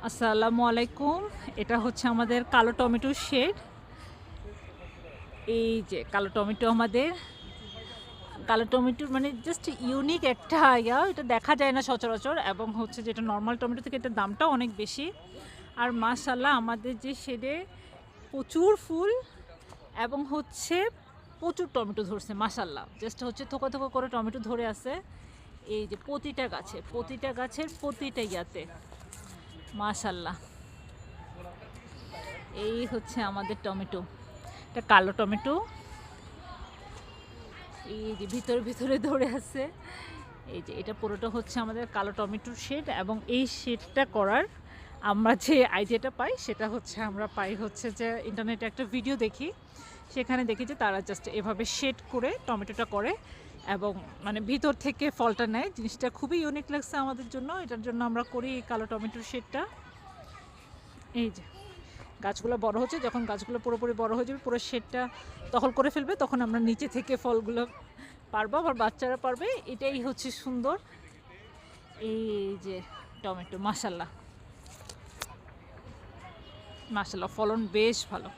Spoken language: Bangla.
আসসালামু আলাইকুম। এটা হচ্ছে আমাদের কালো টমেটোর শেড। এই যে কালো টমেটো আমাদের। কালো টমেটোর মানে জাস্ট ইউনিক একটা এটা দেখা যায় না সচরাচর, এবং হচ্ছে যেটা নরমাল টমেটো থেকে এটার দামটাও অনেক বেশি। আর মাশাআল্লাহ আমাদের যে শেডে প্রচুর ফুল, এবং হচ্ছে প্রচুর টমেটো ধরছে মাশাআল্লাহ। জাস্ট হচ্ছে থোকা থোকা করে টমেটো ধরে আছে। এই যে প্রতিটা গাছের প্রতিটা ইয়াতে মাশাআল্লাহ। এই হচ্ছে আমাদের টমেটো, এটা কালো টমেটো। এই যে ভিতরে ভিতরে ধরে আছে। এই যে এটা পুরোটা হচ্ছে আমাদের কালো টমেটোর শেড, এবং এই শেডটা করার আমরা যে আইডিয়াটা পাই সেটা হচ্ছে আমরা পাই হচ্ছে যে ইন্টারনেটে একটা ভিডিও দেখি, সেখানে দেখি যে তারা জাস্ট এভাবে শেড করে টমেটোটা করে এবং মানে ভিতর থেকে ফলটা নেয়। জিনিসটা খুবই ইউনিক লাগছে আমাদের জন্য, এটার জন্য আমরা করি এই কালো টমেটোর শেডটা। এই যে গাছগুলো বড় হচ্ছে, যখন গাছগুলো পুরোপুরি বড় হয়ে যাবে, পুরো শেডটা দখল করে ফেলবে, তখন আমরা নিচে থেকে ফলগুলো পারবো, আবার বাচ্চারা পারবে। এটাই হচ্ছে সুন্দর। এই যে টমেটো মাশাল্লাহ মাশাল্লাহ, ফলন বেশ ভালো।